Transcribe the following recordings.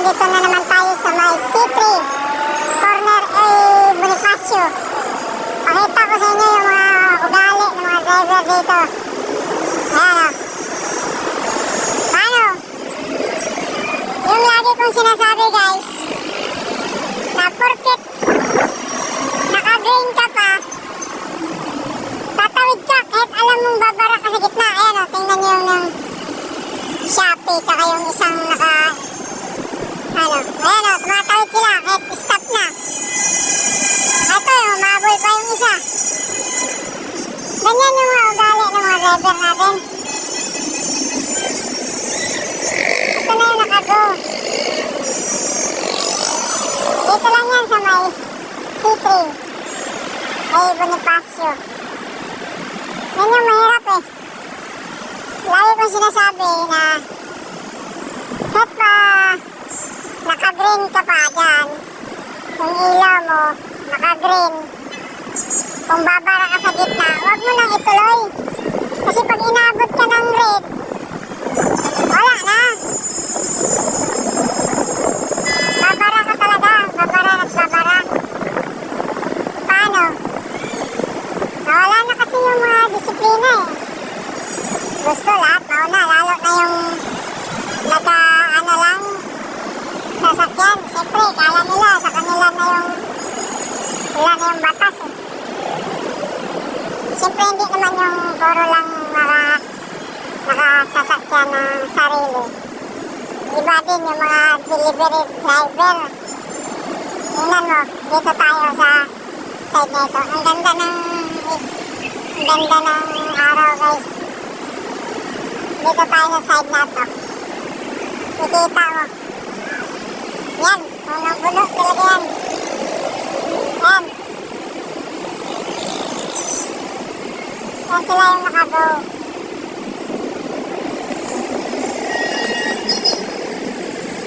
nandito na naman tayo sa may C3 corner A Bonifacio. Pakita ko sa inyo yung mga ugali ng mga driver dito. Ayan o. Paano? Yung lagi kong sinasabi guys, na porket naka-green ka pa, tatawid ka kahit alam mong babara ka sa gitna. Ayan o, tingnan nyo yung Shopee tsaka yung isang ayan o, tumatawid sila kahit stop na. Ito yung umabol pa yung isa. Ganyan yung mga ugali ng mga driver natin. Ito na yung nakago. Dito lang yan sa may C3 ay Bonifacio. Yan yung mahirap eh. Lagi kong sinasabi na kahit pa naka-green ka pa dyan, yung ilaw mo naka-green, kung babara ka sa gitna, huwag mo nang ituloy. Kasi pag inabot ka ng red, wala na. Babara ka talaga, babara at babara. Paano? Nawala na kasi yung mga disiplina eh. Gusto lahat mauna, lalo na yung lang sasakyan. Siyempre, kala nila sa kanila na yung batas eh. Siyempre, hindi naman yung puro lang nakasasakyan ng sarili. Iba din yung mga delivery driver. Tingnan mo, dito tayo sa side na ito. Ang ganda ng araw guys. Dito tayo sa side na ito. Nakikita mo. Yan, punong-puno talaga yan. Yan. Yan sila yung nakago.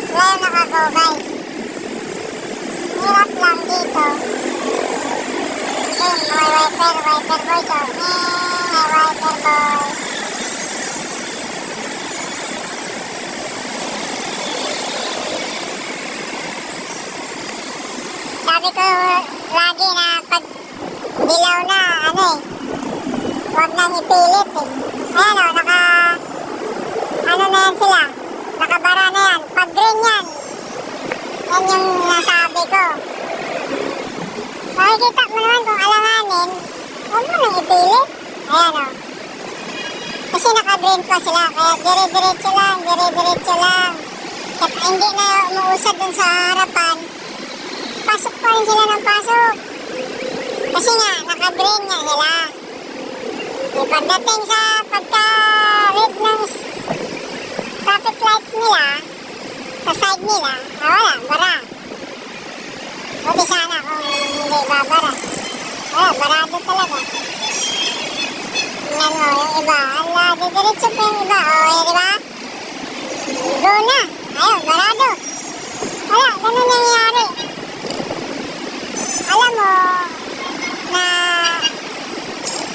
Sila yung nakago guys. Hirap lang dito. Ayun, may wiper boy. So, may wiper boy. Sabi ko lagi na pag dilaw na, huwag nang ipilit eh. Ayan o, na yan sila. Nakabara na yan. Pag green yan, yan yung nasabi ko. Makikita mo naman kung alanganin, huwag mo nang ipilit. Ayan o. Kasi naka-green pa sila, kaya dire-diretso lang. At hindi na umuusad dun sa harapan. Pasok pa rin sila ng pasok. Kasi nga, naka-green nga sila. Pagdating sa pagka-red ng traffic lights nila, sa side nila, wala, bara. Buti sana kung hindi babara. Wala, barado talaga. Tingnan mo, yung iba. Ala, didiretso pa yung iba. O, diba? Go na. Ayun, barado. Wala, ganun nangyayari. Alam mo na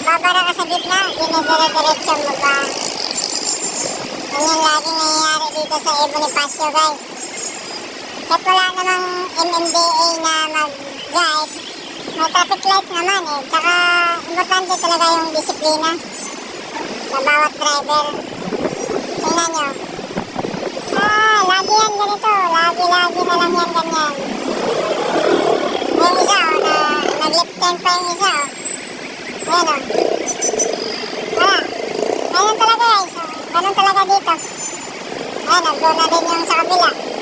babara ka sa gitna, dinidire-diretso mo ba? Ganyan laging nangyayari dito sa Bonifacio guys. Kahit wala namang MMDA na mag-guide, may traffic lights naman eh. Tsaka importante talaga yung disiplina sa bawat driver. Tingnan nyo. Lagi yan ganito. Lagi na lang yan ganyan. Yung isa nag-lip turn pa yung isa Ayan o. Ganun talaga guys. Ganun talaga dito. Ayan, nag-go na din yung sa kabila.